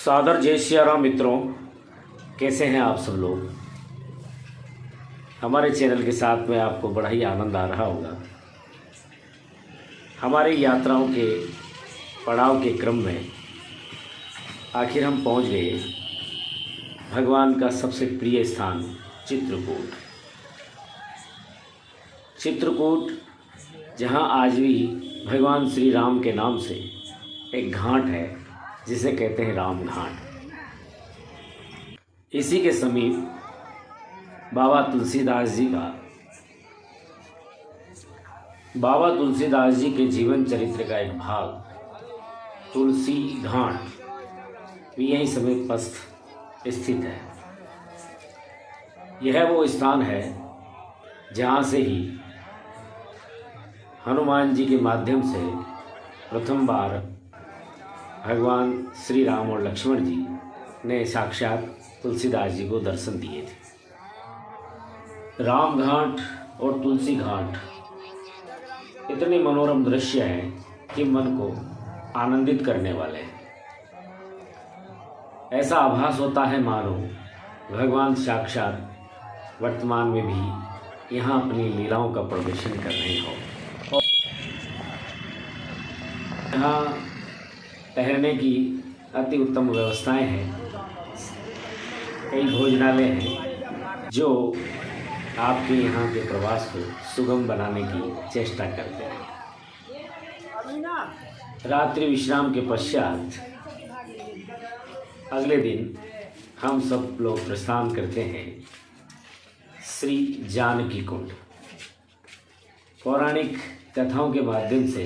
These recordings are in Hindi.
सादर जय सिया राम मित्रों, कैसे हैं आप सब लोग। हमारे चैनल के साथ में आपको बड़ा ही आनंद आ रहा होगा। हमारी यात्राओं के पड़ाव के क्रम में आखिर हम पहुंच गए भगवान का सबसे प्रिय स्थान चित्रकूट। चित्रकूट जहां आज भी भगवान श्री राम के नाम से एक घाट है जिसे कहते हैं राम घाट। इसी के समीप बाबा तुलसीदास जी के जीवन चरित्र का एक भाग तुलसी घाट भी यहीं समीपस्थ स्थित है। यह वो स्थान है जहाँ से ही हनुमान जी के माध्यम से प्रथम बार भगवान श्री राम और लक्ष्मण जी ने साक्षात तुलसीदास जी को दर्शन दिए थे। राम घाट और तुलसी घाट इतने मनोरम दृश्य हैं कि मन को आनंदित करने वाले हैं। ऐसा आभास होता है मानो भगवान साक्षात वर्तमान में भी यहाँ अपनी लीलाओं का प्रदर्शन कर रहे हो। यहाँ ठहरने की अति उत्तम व्यवस्थाएं हैं। कई भोजनालय हैं जो आपके यहाँ के प्रवास को सुगम बनाने की चेष्टा करते हैं। रात्रि विश्राम के पश्चात अगले दिन हम सब लोग प्रस्थान करते हैं श्री जानकी कुंड। पौराणिक कथाओं के माध्यम से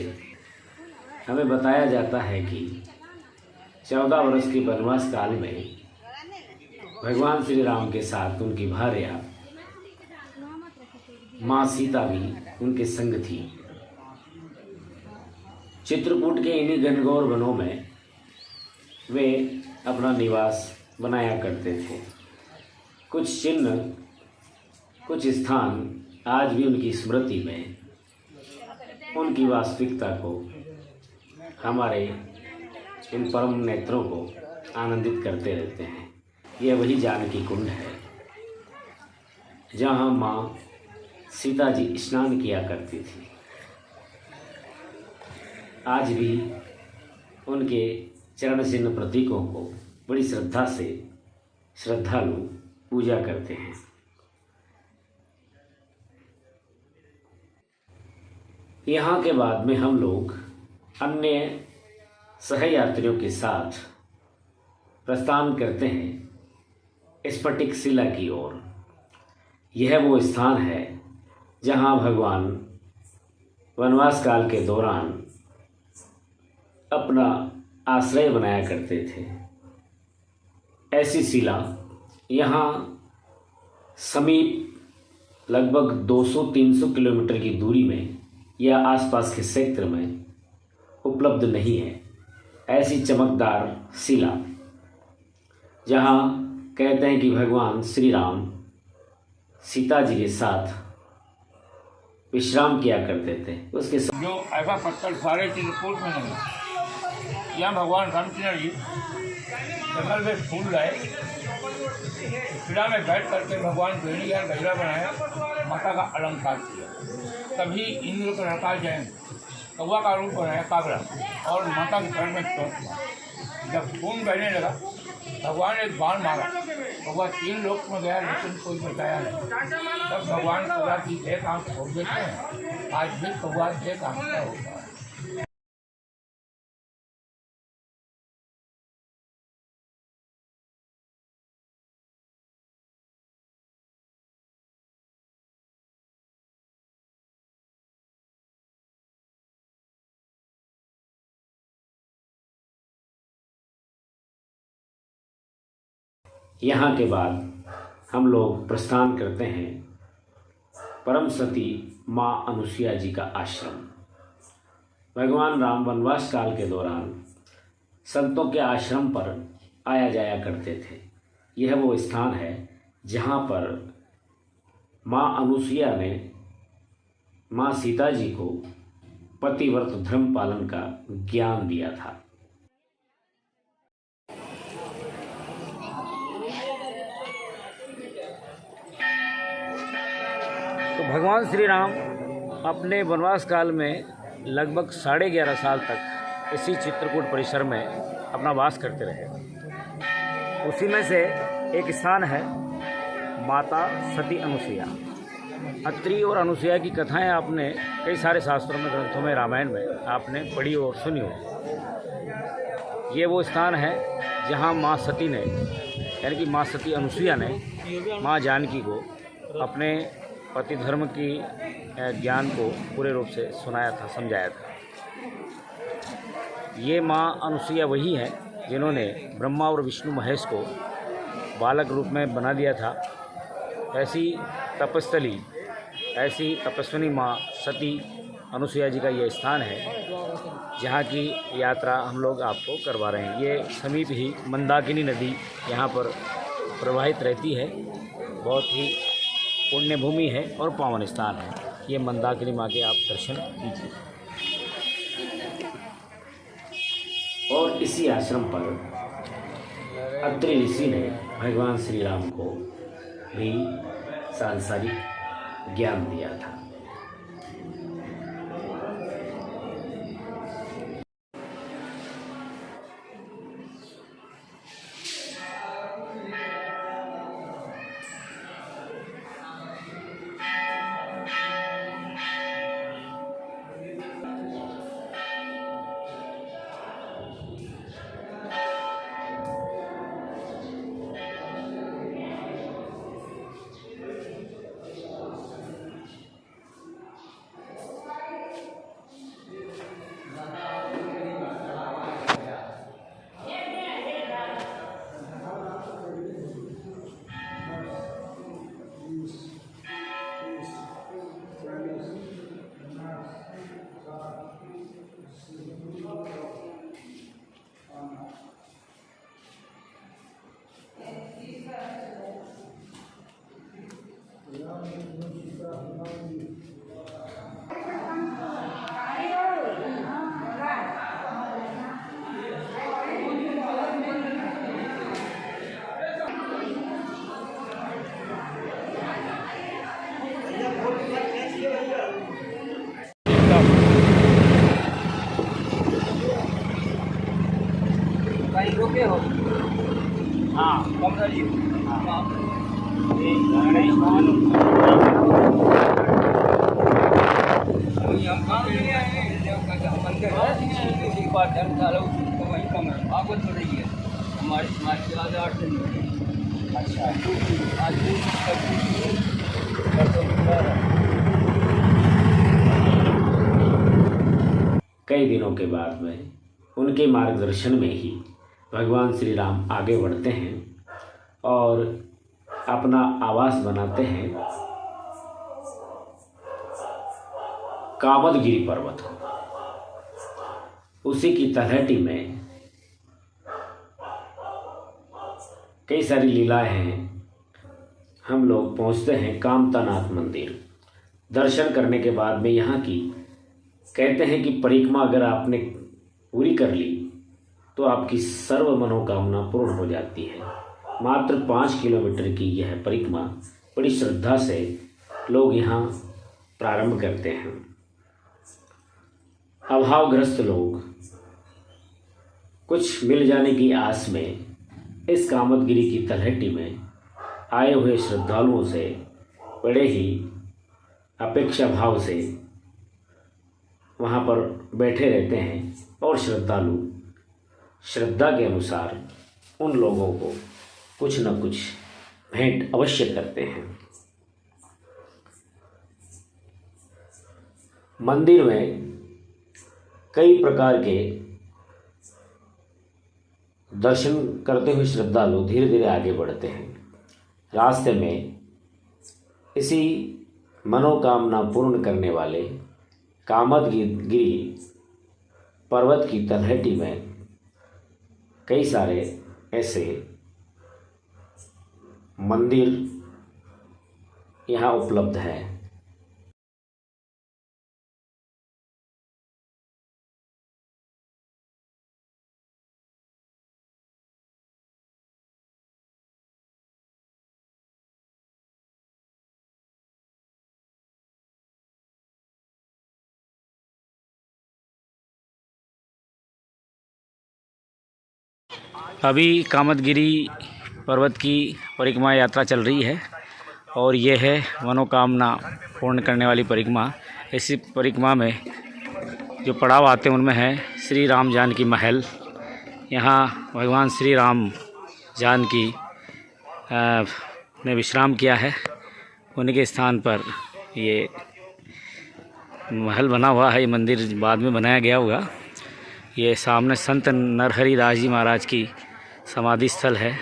हमें बताया जाता है कि 14 वर्ष के वनवास काल में भगवान श्री राम के साथ उनकी भार्या माँ सीता भी उनके संग थी। चित्रकूट के इन्हीं घनघोर वनों में वे अपना निवास बनाया करते थे। कुछ चिन्ह, कुछ स्थान आज भी उनकी स्मृति में उनकी वास्तविकता को, हमारे इन परम नेत्रों को आनंदित करते रहते हैं। यह वही जानकी कुंड है जहाँ माँ सीता जी स्नान किया करती थी। आज भी उनके चरण चिन्ह प्रतीकों को बड़ी श्रद्धा से श्रद्धालु पूजा करते हैं। यहाँ के बाद में हम लोग अन्य सहयात्रियों के साथ प्रस्थान करते हैं स्फटिक शिला की ओर। यह वो स्थान है जहाँ भगवान वनवास काल के दौरान अपना आश्रय बनाया करते थे। ऐसी शिला यहाँ समीप लगभग 200-300 किलोमीटर की दूरी में या आसपास के क्षेत्र में उपलब्ध नहीं है। ऐसी चमकदार शिला जहाँ कहते हैं कि भगवान श्री राम सीता जी के साथ विश्राम किया करते थे। उसके साथ जो ऐसा पत्थर सारे चित्रकूट में नहीं। यहाँ भगवान रामचंद्र जी जंगल में फूल लाए, शिला में बैठ करके भगवान बेड़ी या गजरा बनाया, माता का अलंकार किया। तभी इंद्र का लड़का जैन कौवा का रूप बनाया कागड़ा और माता के पैर में चोट मारा। जब खून बहने लगा भगवान ने एक बाण मारा, भगवान 3 लोक में गया लेकिन कोई बचाया नहीं। तब भगवान कौवा की एक आंख खोल देते हैं। आज भी कौवा एक आंख का होता है। यहाँ के बाद हम लोग प्रस्थान करते हैं परम सती माँ अनुसुईया जी का आश्रम। भगवान राम वनवास काल के दौरान संतों के आश्रम पर आया जाया करते थे। यह वो स्थान है जहाँ पर माँ अनुसुईया ने माँ सीता जी को पतिव्रत धर्म पालन का ज्ञान दिया था। भगवान श्री राम अपने वनवास काल में लगभग 11.5 साल तक इसी चित्रकूट परिसर में अपना वास करते रहे। उसी में से एक स्थान है माता सती अनुसुईया। अत्रि और अनुसुईया की कथाएं आपने कई सारे शास्त्रों में, ग्रंथों में, रामायण में आपने पढ़ी और सुनी हो। ये वो स्थान है जहाँ माँ सती ने, यानी कि माँ सती अनुसुईया ने माँ जानकी को अपने पति धर्म की ज्ञान को पूरे रूप से सुनाया था, समझाया था। ये माँ अनुसुईया वही है जिन्होंने ब्रह्मा और विष्णु महेश को बालक रूप में बना दिया था। ऐसी तपस्थली, ऐसी तपस्विनी माँ सती अनुसुईया जी का ये स्थान है जहाँ की यात्रा हम लोग आपको करवा रहे हैं। ये समीप ही मंदाकिनी नदी यहाँ पर प्रवाहित रहती है। बहुत ही पुण्य भूमि है और पावन स्थान है। ये मंदाकिनी माँ के आप दर्शन कीजिए। और इसी आश्रम पर अत्रि ऋषि ने भगवान श्री राम को भी सांसारिक ज्ञान दिया था। रोके हो? हाँ, कमरा जी। हाँ, गणेश भवन मंदिर है। एक बार धर्मशाला तो वहीं कमरा भागवत हो रही है हमारे समाज के आज 8 दिन। अच्छा, आज कई दिनों के बाद में उनके मार्गदर्शन में ही भगवान श्री राम आगे बढ़ते हैं और अपना आवास बनाते हैं कामदगिरी पर्वत को। उसी की तलहटी में कई सारी लीलाएं हैं। हम लोग पहुंचते हैं कामतानाथ मंदिर। दर्शन करने के बाद में यहाँ की कहते हैं कि परिक्रमा अगर आपने पूरी कर ली तो आपकी सर्व मनोकामना पूर्ण हो जाती है। मात्र 5 किलोमीटर की यह परिक्रमा बड़ी श्रद्धा से लोग यहाँ प्रारंभ करते हैं। अभावग्रस्त लोग कुछ मिल जाने की आस में इस कामदगिरी की तलहटी में आए हुए श्रद्धालुओं से बड़े ही अपेक्षा भाव से वहाँ पर बैठे रहते हैं और श्रद्धालु श्रद्धा के अनुसार उन लोगों को कुछ न कुछ भेंट अवश्य करते हैं। मंदिर में कई प्रकार के दर्शन करते हुए श्रद्धालु धीरे धीरे आगे बढ़ते हैं। रास्ते में इसी मनोकामना पूर्ण करने वाले कामदगिरी पर्वत की तलहटी में कई सारे ऐसे मंदिर यहाँ उपलब्ध हैं। अभी कामदगिरी पर्वत की परिक्रमा यात्रा चल रही है और ये है मनोकामना पूर्ण करने वाली परिक्रमा। इसी परिक्रमा में जो पड़ाव आते हैं उनमें है श्री राम जानकी महल। यहाँ भगवान श्री राम जानकी ने विश्राम किया है। उनके स्थान पर ये महल बना हुआ है। ये मंदिर बाद में बनाया गया होगा। ये सामने संत नरहरि दास जी महाराज की समाधि स्थल है।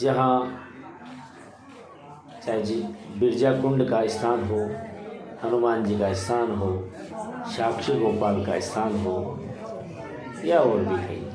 जहाँ चाहे जी बिरजा कुंड का स्थान हो, हनुमान जी का स्थान हो, साक्षी गोपाल का स्थान हो या और भी कहीं।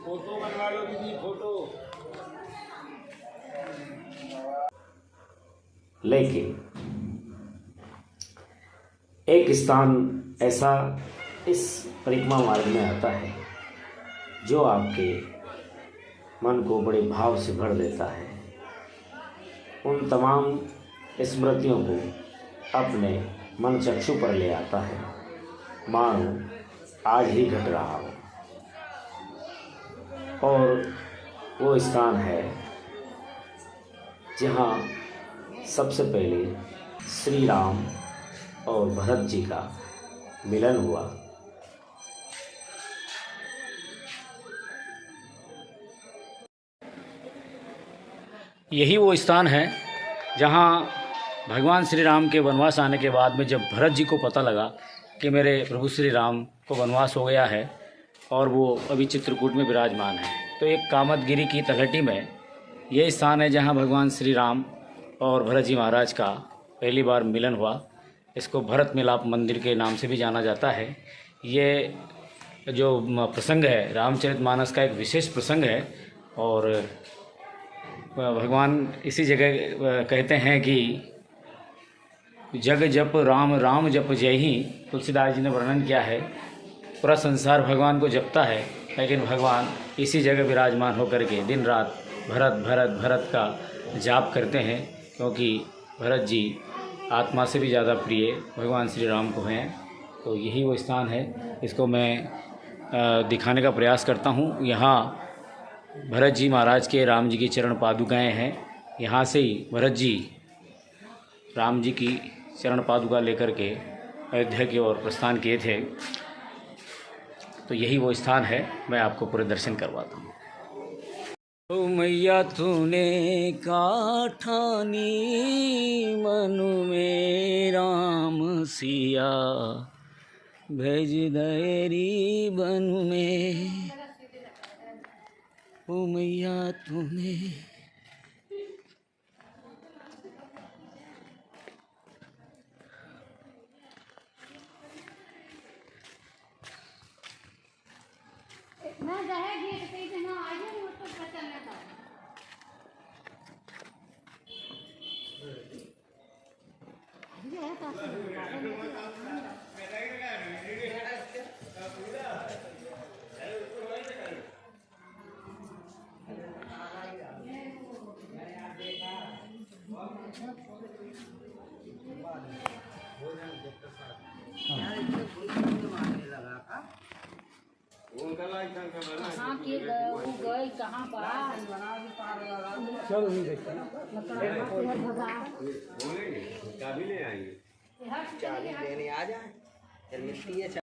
फोटो बनवा लो दीदी, फोटो। लेकिन एक स्थान ऐसा इस परिक्रमा मार्ग में आता है जो आपके मन को बड़े भाव से भर देता है। उन तमाम स्मृतियों को अपने मन चक्षु पर ले आता है, मानो आज ही घट रहा हो। और वो स्थान है जहाँ सबसे पहले श्री राम और भरत जी का मिलन हुआ। यही वो स्थान है जहाँ भगवान श्री राम के वनवास आने के बाद में जब भरत जी को पता लगा कि मेरे प्रभु श्री राम को वनवास हो गया है और वो अभी चित्रकूट में विराजमान है, तो एक कामदगिरी की तलहटी में ये स्थान है जहाँ भगवान श्री राम और भरत जी महाराज का पहली बार मिलन हुआ। इसको भरत मिलाप मंदिर के नाम से भी जाना जाता है। ये जो प्रसंग है रामचरितमानस का एक विशेष प्रसंग है और भगवान इसी जगह कहते हैं कि जग जप राम राम जप जय ही। तुलसीदास जी ने वर्णन किया है। पूरा संसार भगवान को जपता है, लेकिन भगवान इसी जगह विराजमान होकर के दिन रात भरत भरत भरत का जाप करते हैं, क्योंकि भरत जी आत्मा से भी ज़्यादा प्रिय भगवान श्री राम को हैं। तो यही वो स्थान है, इसको मैं दिखाने का प्रयास करता हूँ। यहाँ भरत जी महाराज के राम जी की चरण पादुकाएँ हैं। यहाँ से ही भरत जी राम जी की चरण पादुका लेकर के अयोध्या की ओर प्रस्थान किए थे। तो यही वो स्थान है, मैं आपको पूरे दर्शन करवाता हूँ। ओ मैया तूने काठानी मनु में राम सिया, भेज दयरी बन में। ओ मैया तूने कहाँ के गए वो गए कहाँ पर चलो नहीं देखते चाबी ले आएंगे, चाबी देने आ जाए, फिर मिलती है।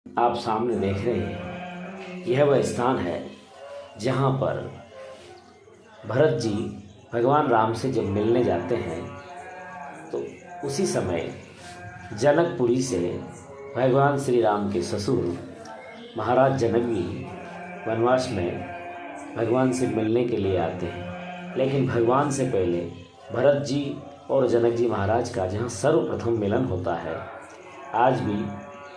आप सामने देख रहे हैं, यह वह स्थान है जहाँ पर भरत जी भगवान राम से जब मिलने जाते हैं तो उसी समय जनकपुरी से भगवान श्री राम के ससुर महाराज जनक भी वनवास में भगवान से मिलने के लिए आते हैं। लेकिन भगवान से पहले भरत जी और जनक जी महाराज का जहाँ सर्वप्रथम मिलन होता है, आज भी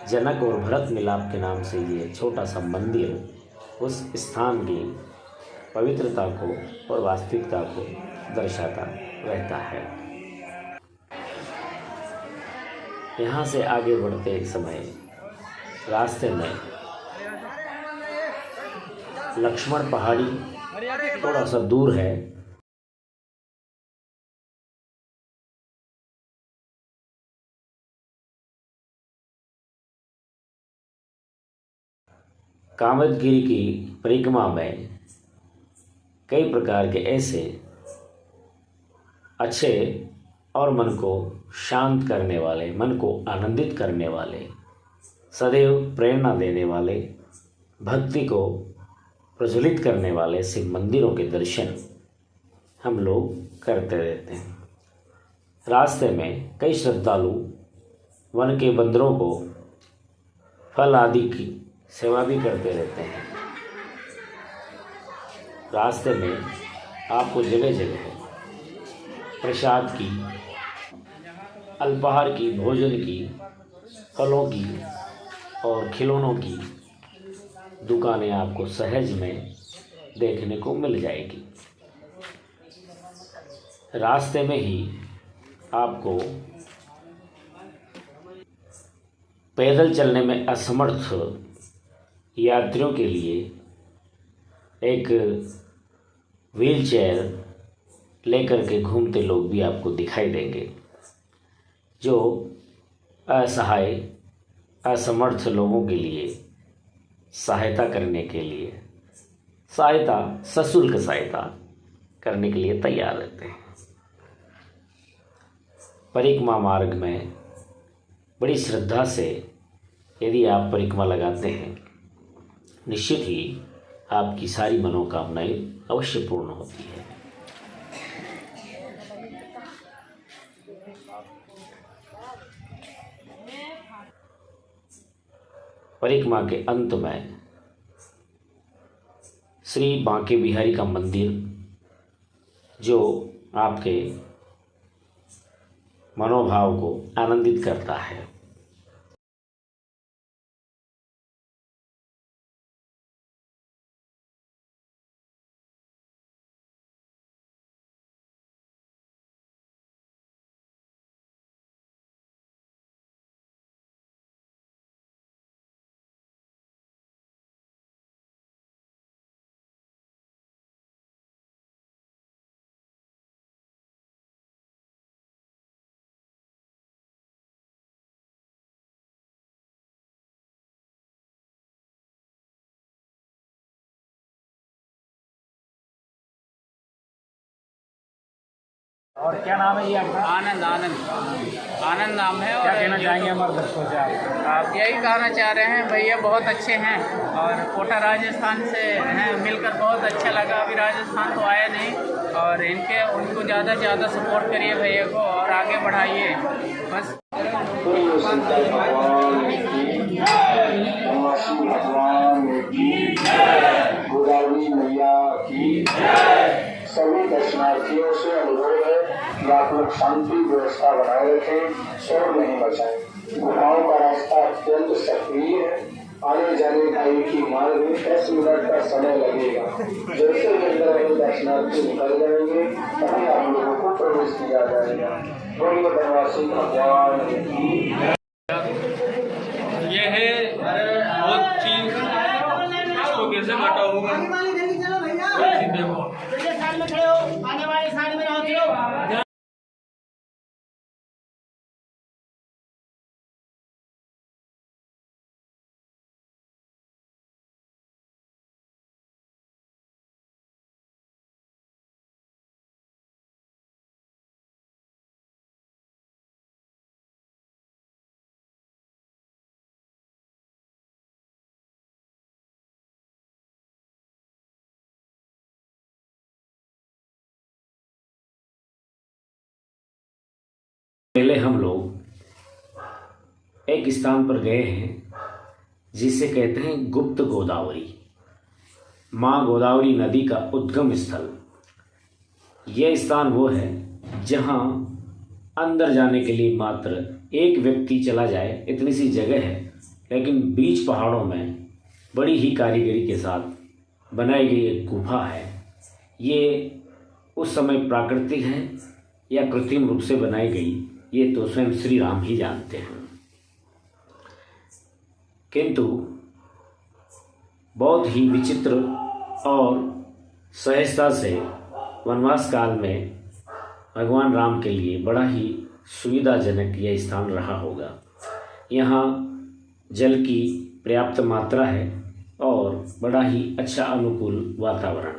जनक और भरत मिलाप के नाम से ये छोटा सा मंदिर उस स्थान की पवित्रता को और वास्तविकता को दर्शाता रहता है। यहाँ से आगे बढ़ते समय रास्ते में लक्ष्मण पहाड़ी थोड़ा सा दूर है। कामदगिरी की परिक्रमा में कई प्रकार के ऐसे अच्छे और मन को शांत करने वाले, मन को आनंदित करने वाले, सदैव प्रेरणा देने वाले, भक्ति को प्रज्वलित करने वाले शिव मंदिरों के दर्शन हम लोग करते रहते हैं। रास्ते में कई श्रद्धालु वन के बंदरों को फल आदि की सेवा भी करते रहते हैं। रास्ते में आपको जगह जगह प्रसाद की, अल्पाहार की, भोजन की, फलों की और खिलौनों की दुकानें आपको सहज में देखने को मिल जाएगी। रास्ते में ही आपको पैदल चलने में असमर्थ यात्रियों के लिए एक व्हील चेयर लेकर के घूमते लोग भी आपको दिखाई देंगे, जो असहाय, असमर्थ लोगों के लिए सहायता करने के लिए, सशुल्क सहायता करने के लिए तैयार रहते हैं। परिक्रमा मार्ग में बड़ी श्रद्धा से यदि आप परिक्रमा लगाते हैं, निश्चित ही आपकी सारी मनोकामनाएं अवश्य पूर्ण होती है। परिक्रमा के अंत में श्री बांके बिहारी का मंदिर, जो आपके मनोभाव को आनंदित करता है। और क्या नाम है ये आपका? आनंद आनंद नाम है। क्या और कहना चाहेंगे हमारे दर्शकों से आप? यही कहना चाह रहे हैं भैया बहुत अच्छे हैं और कोटा राजस्थान से हैं, मिलकर बहुत अच्छा लगा। अभी राजस्थान तो आया नहीं और उनको ज़्यादा से ज़्यादा सपोर्ट करिए भैया को और आगे बढ़ाइए बस। गोदावरी मैया की सभी दर्शनार्थियों से अनुरोध है कि आप लोग शांति व्यवस्था बनाए रखें, शोर नहीं मचाएं। गुफाओं का रास्ता अत्यंत सक्रिय है, आने जाने का एक ही मार्ग में 10 मिनट का समय लगेगा। जैसे जैसे दर्शनार्थी निकल जाएंगे तभी आप लोगों को प्रवेश दिया जाएगा। बोलिए बनवासी भगवान की। ये है बहुत चीज, इसको कैसे काटा होगा देखो। पहले हम लोग एक स्थान पर गए हैं जिसे कहते हैं गुप्त गोदावरी, माँ गोदावरी नदी का उद्गम स्थल। यह स्थान वो है जहाँ अंदर जाने के लिए मात्र एक व्यक्ति चला जाए, इतनी सी जगह है, लेकिन बीच पहाड़ों में बड़ी ही कारीगरी के साथ बनाई गई एक गुफा है। ये उस समय प्राकृतिक है या कृत्रिम रूप से बनाई गई, ये तो स्वयं श्री राम ही जानते हैं। किंतु बहुत ही विचित्र और सहजता से वनवास काल में भगवान राम के लिए बड़ा ही सुविधाजनक यह स्थान रहा होगा। यहाँ जल की पर्याप्त मात्रा है और बड़ा ही अच्छा अनुकूल वातावरण।